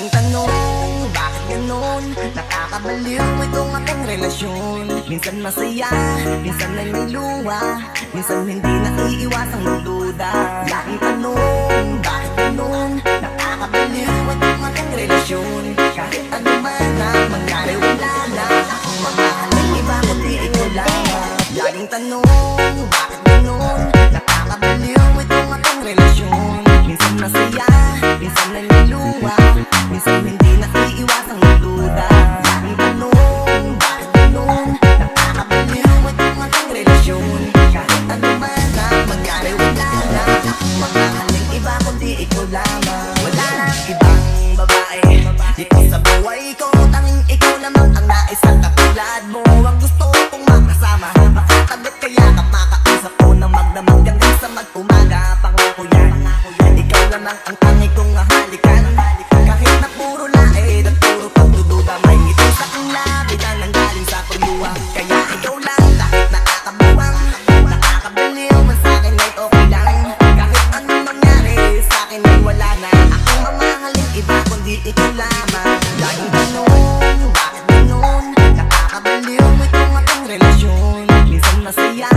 Laging tanong, bakit ganon? Nakakabaliw itong ating relasyon. Minsan masaya, minsan ay may luha, minsan hindi naiiwasang magduda. Laging tanong, bakit ganon? Nakakabaliw itong ating relasyon. Kahit ano man ang mangyari, wala na akong mamahalin iba kundi ikaw lamang. Laging tanong, bakit ganon? Nakakabaliw itong ating relasyon. Minsan masaya, minsan ay may luha, minsan hindi naiiwasang magduda. Laging tanong, bakit ganon? Nakakabaliw itong ating relasyon. Kahit ano man ang mangyari, wala na akong mamahalin iba kundi ikaw lamang. Wala na ibang babae dito sa buhay ko, tanging ikaw lamang ang nais at katulad mo ang gusto kong makasama. Makatagot kaya makausap ko ng magdamag hanggang sa mag-umaga. Pangako yan, ikaw lamang ang tangi kong hahalikan. Kahit na puro laid at puro pagdududa, may ngiti sa aking labi na nanggaling sa pagluwa. Kaya ikaw lang kahit nakakabuwang, nakakabaliw man sa'kin ay okay lang. Kahit anong mangyari sa'kin ay wala na akong mamahalin iba kundi ikaw lamang. Laging tanong, bakit ganon? Nakakabaliw itong ating relasyon. Minsan masaya,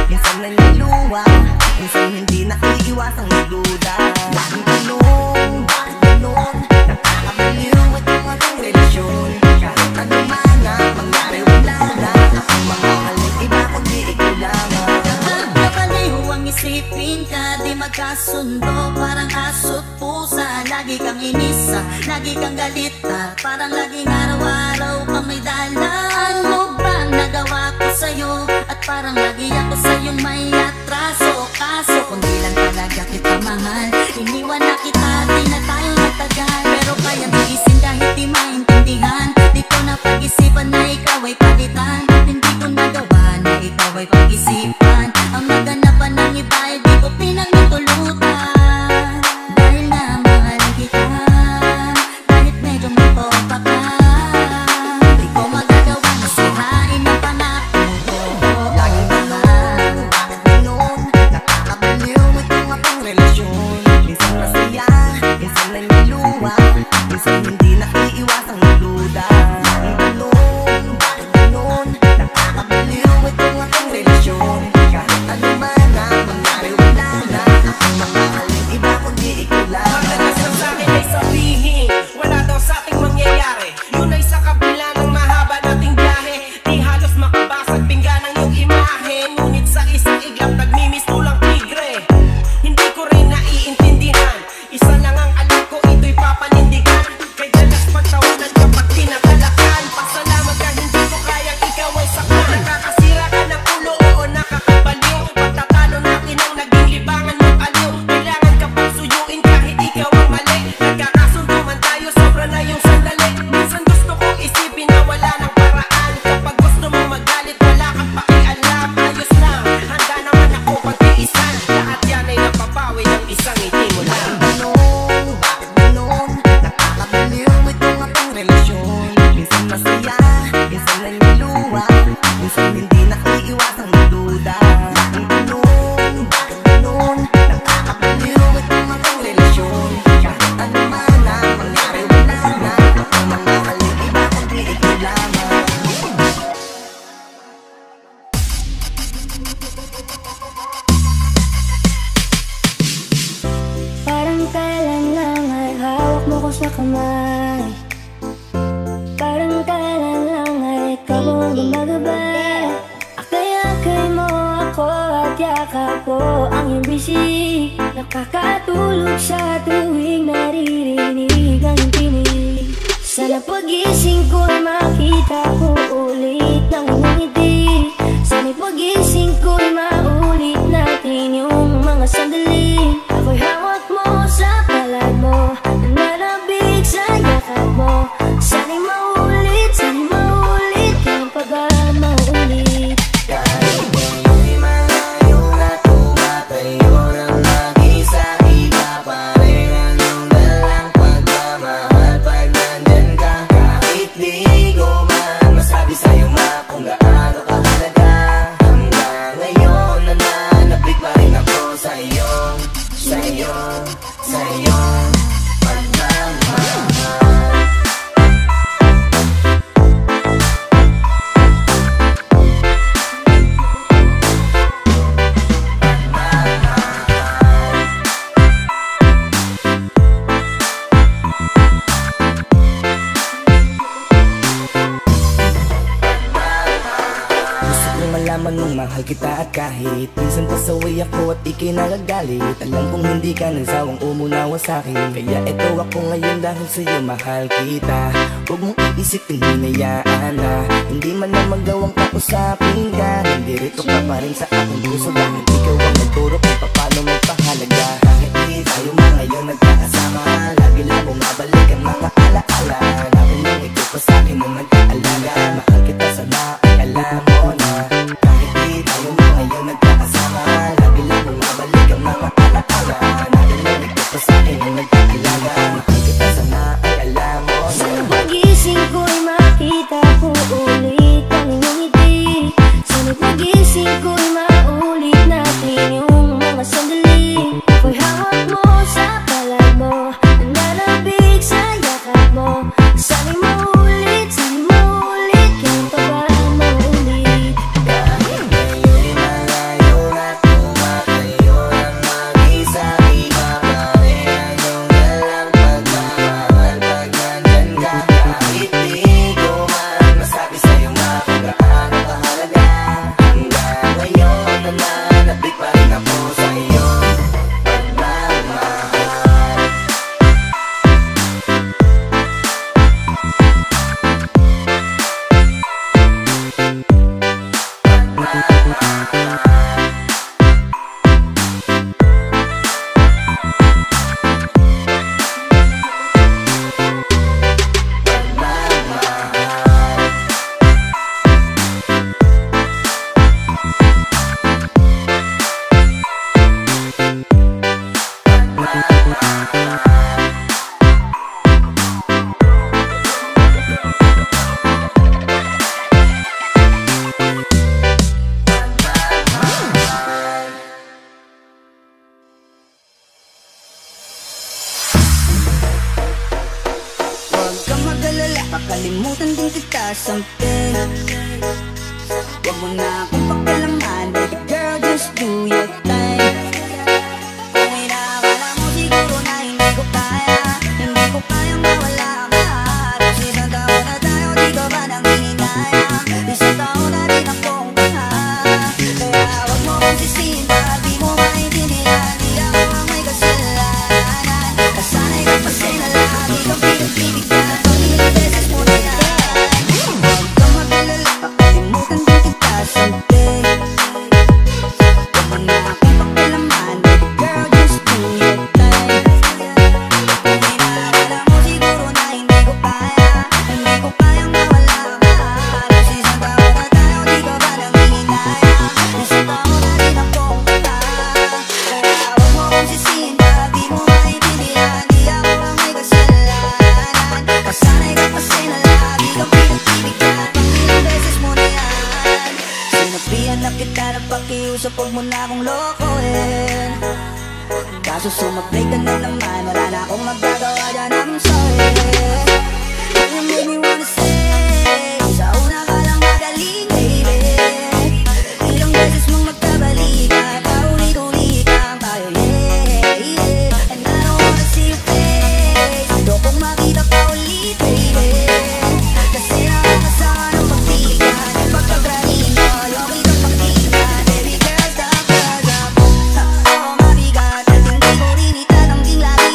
minsan ay may luha, minsan hindi naiiwasang magduda. Laging tanong, bakit ganon? Nakakabaliw itong ating relasyon. Kahit ano man ang mangyari, wala na akong mamahalin iba kundi ikaw lamang. Nakakabaliw ang isipin ka, di magkasundo, parang aso't pusa. Lagi kang inisa, lagi kang galita, parang laging araw-araw kang may dala. Ano bang nagawa ko sa'yo? At parang lagi ako sa'yong may atraso. Kaso kung di lang talaga kita mahal, iniwan na kita, di na tayo nagtagal. Pero kaya tiisin kahit di maintindihan, di ko na pag-isipan na ikaw ay palitan. Hindi ko nagawa na ikaw ay pag-isipan. Ang maganapan ng iba ay di ko pinagtutulutan. Dahil na mahal kita, kahit medyo may popa ka, di ko magagawa na sirain ang pangako ko. Laging tanong, bakit ganon? Nakakabaliw itong ating relasyon. Minsan masaya, minsan ay may luha, minsan hindi naiiwasang magduda. Laging tanong, bakit ganon? Nakakabaliw itong ating relasyon. Kahit ano man ang mangyari, wala na akong mamahalin iba kundi ikaw lamang. Madalas ang sa'kin ay sabihin, wala daw sa'ting mangyayari. Yun ay sa kabila ng mahaba nating biyahe. Di halos makabasag pinggan ang iyong imahe. Ngunit sa isang iglap nagmimis tulang tigre. Hindi ko rin naiintindihan, isa lang ang alam ko, ito'y papanindigan. Kay dalas pagtawanan kapag tinatalakan. Pasalamat ka hindi ko kayang ikaw ay saktan. Nakakasira ka ng ulo, oo nakakabaliw. Pagtatalo natin ang naging libangan mo't aliw. Kailangan ka pang suyuin kahit ikaw ang mali. Nagkakasundo man tayo, sobra na yung sandali. Minsan gusto kong isipin na wala ng paraan. Kapag gusto mong magalit, wala kang pakialam. Ayos lang, handa naman ako pagtiisan. Lahat yan ay napapawi ng isang ngiti mo lang. Tanong, bakit ganon? Nakakabaliw itong ating relasyon. Minsan masaya, minsan ay may luha, minsan hindi naiiwasang magduda. Laging tanong, bakit ganon? Nakakabaliw itong ating relasyon. Kahit ano man ang mangyari, wala na akong mamahalin iba kundi ikaw lamang. Parang kailan lang ay hawak mo ko sa kamay. Parang kailan lang ay ikaw ang gumagabay. Akay-akay mo ako at yakap ko ang iyong bisig. Nakakatulog sa tuwing naririnig ang tinig. Sana pagising ko'y makita ko ulit ng iyong ngiti. Sana pagising ko'y maulit natin yung mga sandali. Ako'y hawak mo sa palad mo, nananabig sa yakap mo. Sana'y maulit kang pag-maulit. Kahit ngayon malayo na tumatayo ng mag-isa, iba pa rin ang iyong dalang pagmamahal pag nandyan ka. Kahit di ko man masabi sa'yo At kahit minsan pasaway ako at ika'y nagagalit, alam kong hindi ka nagsawang umunawa sa'kin. Kaya eto ako ngayon dahil sa'yo mahal kita. Huwag mong iisipin hinayaan na hindi man na magawang kausapin ka. Nandirito ka pa rin sa aking puso dahil ikaw ang nagturo kung paano magpahalaga. Kahit di tayo mga ngayon nagkakasama, lagi lang bumabalik ang mga alaala. Namin lang ikaw pa sa'kin nung nag-aalaga. Mahal kita sana ay alam mo na. Kahit di tayo mga ngayon nagkakasama, lagi lang bumabalik ang mga alaala. Namin lang ikaw pa sa'kin nung nag-aalaga. Mahal kita sana ay alam mo na. Sana pagising ko'y makita ko ulit ang iyong ngiti. Sana pagising ko'y maulit natin yung mga sandali. Ako'y hawak mo sa palad mo, nananabig sa yakap mo. Sana'y maulit, kailan pa ba maulit? Kahit ngayon'y malayo na tumatayo ng mag-isa, di ka pa rin anong dalang pagmamahal pag nandyan ka. Kahit di ko man masabi sa'yo nga kung gaano kahalaga, hanggang ngayon nananabik pa rin ako sa iyong pagmamahal. Huwag kang mag-alala, kakalimutan din kita someday. Huwag mo na akong pakialaman, baby girl, just do your thing. Kung inaakala mo siguro na hindi ko kayang mawala ka. Tapos isang taon na tayo, di ka ba nang hininayang? Isang taon na rin akong tanga. Kaya huwag mo kong sisihin, baka di mo maintindihan. Di ako ang may kasalanan. Nasanay ka pa sa'yo na lagi kang pinag-ibigyan. Pag-ilang beses mo na yan. Huwag kang mag-alala, kakalimutan din kita someday. Huwag mo na akong pakialaman, baby girl, just do your thing. Kung inaakala mo siguro na hindi ko kayang mawala ka. Tapos isang taon na tayo, di ka ba nang hihinayang? Isang taon na rin akong tanga. Kaya huwag mo kong sisihin, baka di mo maintindihan. Di ako ang may kasalanan. Nasanay ka kasi na lagi kang pinag-ibigyan. Pag-ilang beses mo na yan. Sinabihan na kita na pakiusap, huwag mo na akong lokohin. Kaso sumablay ka na naman, wala na akong magagawa dyan, I'm sorry. You make me wanna say, sa una ka lang magaling, baby. Ilang beses mong magkabalikan, paulit-ulitan tayo, yeah. And I don't wanna see your face, ayokong makita ka ulit, baby. Kasi nakakasama ng pagtigan, yung pagkagrahin mo, ayaw kitang pakinggan. Baby girl, stop, 'cause ako mabigat at hindi ko rin itatangking lahat.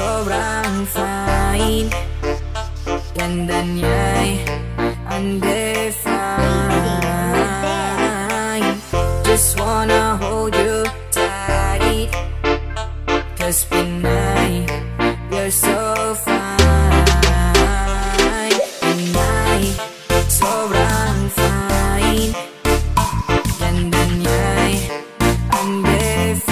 sobrang fine. Ganda niya'y undefined. Just wanna hold you tight, 'cause Pinay, you're so fine. Pinay, sobrang fine. Ganda niya'y undefined.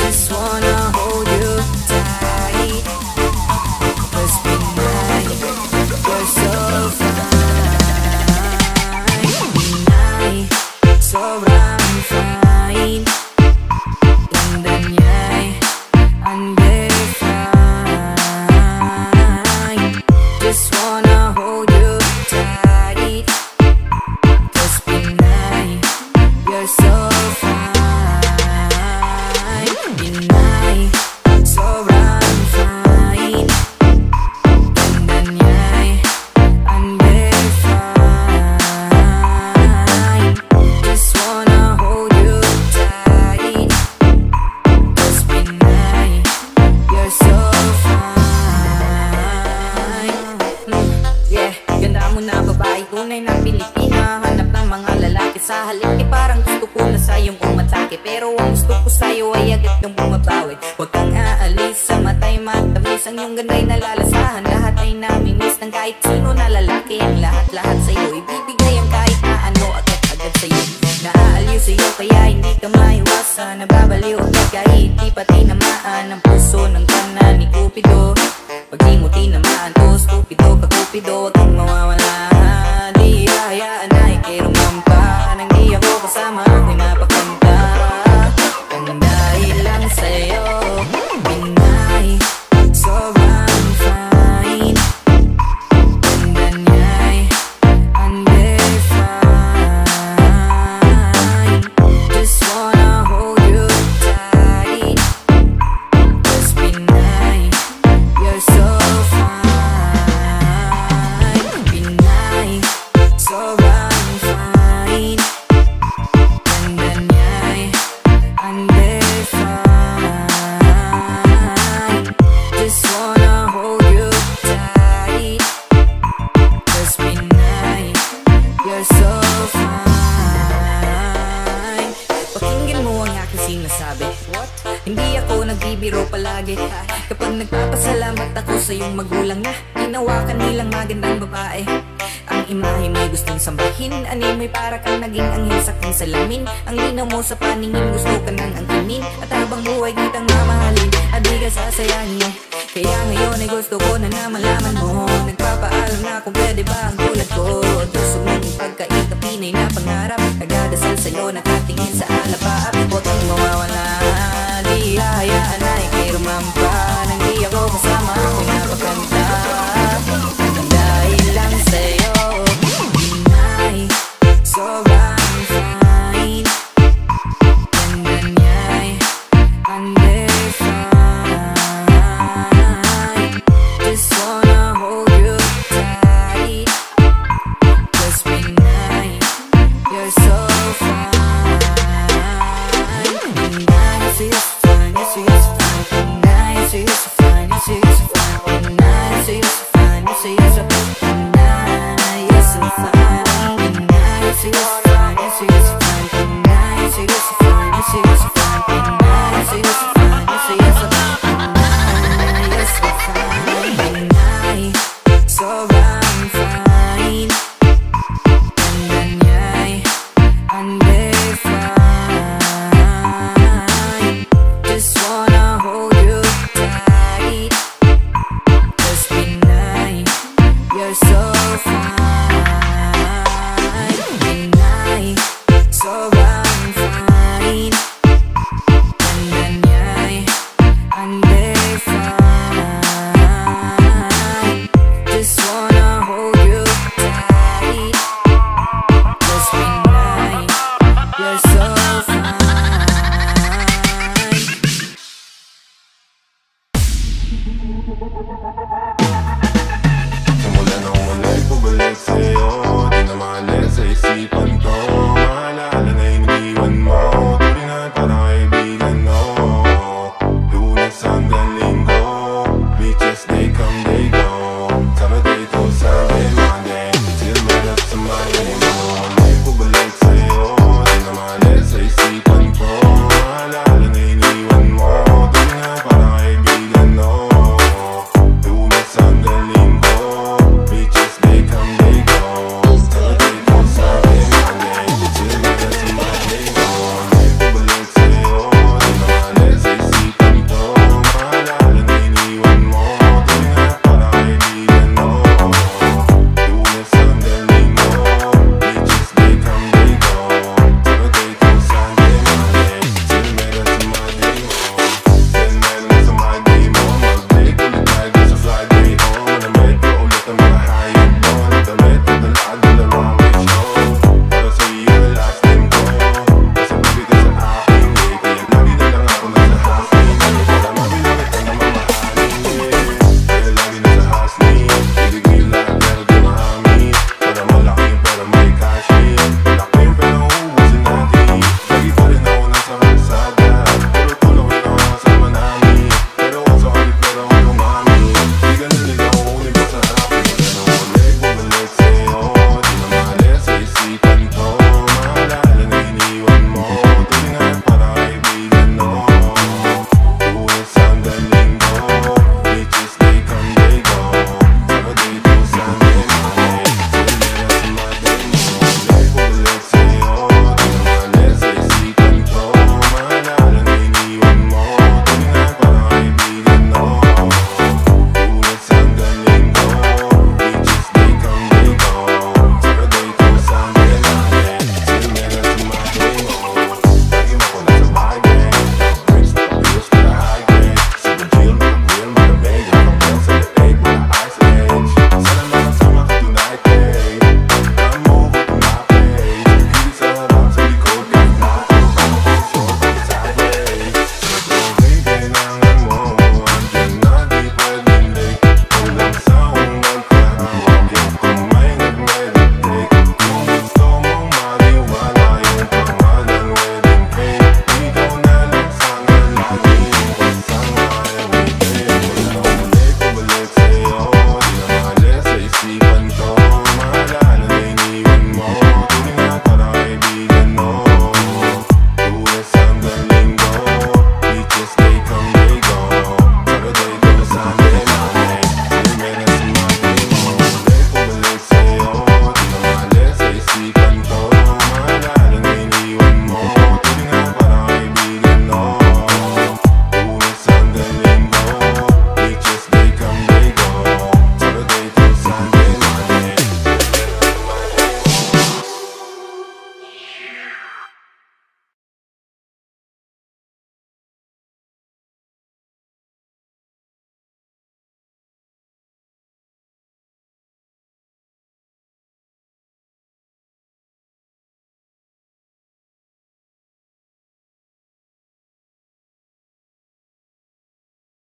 Just wanna hold you tight, 'cause Pinay, you're so fine. Pinay, sobrang fine. Ganda niya'y undefined. Just wanna hold you tight, 'cause Pinay, you're so fine. Pinay, sobrang fine. Ganda niya'y undefined. Just wanna hold you tight, 'cause Pinay, you're so fine. Yeah, ganda mo na babae, tunay na Pilipina. Hanap ng mga lalaki sa halip, parang gusto ko na sa'yong umatake. Pero ang gusto ko sa'yo ay agad kang bumabawi. Huwag kang aalis, sa mata'y matamis. Ang iyong ganda'y nalalasahan, lahat ay namimiss ng kahit sino na lalaki. Ang lahat-lahat sa'yo, ibibigay ang kahit na ano, agad-agad sa'yo. Naaaliw sa'yo kaya hindi ka maiwasan. Nababaliw agad kahit di pa tinamaan ang puso ng kanan ni Cupido. Pag di mo tinamaan to, stupido ka Cupido. Huwag kang mawawala, di hayaan na ikirumampa. Nang di ako kasama, ako'y napakanta. Kung dahil lang sa'yo, Pinay, sobrang fine. Ganda niya'y undefined. Just wanna hold you tight, 'cause Pinay, you're so fine. Pinay, sobrang fine. Ganda niya'y undefined. Just wanna hold you tight, 'cause Pinay, you're so fine. Pakinggan mo ang aking sinasabi. Hindi ako nagbibiro palagi. Kapag nagpapasalamat ako sa iyong magulang na ginawa ka nilang magandang babae. Ang imahe mo'y gustong sambahin, animoy para kang naging anghel sa aking salamin. Ang linaw mo sa paningin, gusto ka nang angkinin. At habang buhay kitang mamahalin, at di ka sasayangin. Kaya ngayon ay gusto ko na malaman mo. Nagpapaalam na kung pwede ba ang tulad ko. Tusog ng pagkait na Pinay na pangarap. Nagdadasal sa'yo, nakatingin sa alapaap. Huwag kang mawawala, di hahayaan na ikirumampa. Nang di ako kasama, ako'y napakanta. Dahil lang sa'yo, Pinay, sobrang fine. Ganda niya'y undefined. Just wanna hold you tight, 'cause Pinay, you're so fine. Pinay, you're so fine, you're so fine. Pinay, you're so fine, you're so fine. Pinay, you're so fine, you're so fine. Pinay, you're so fine. Pinay, you're so fine, you're so fine. Pinay, you're so fine, you're so fine. Pinay, you're so fine, you're so fine. Pinay, you're so fine. Pinay, sobrang fine. Ganda niya'y undefined. Just wanna hold you tight, 'cause Pinay, you're so fine. Pinay, sobrang fine. Ganda niya'y undefined. Just wanna hold you tight, 'cause Pinay, you're so fine.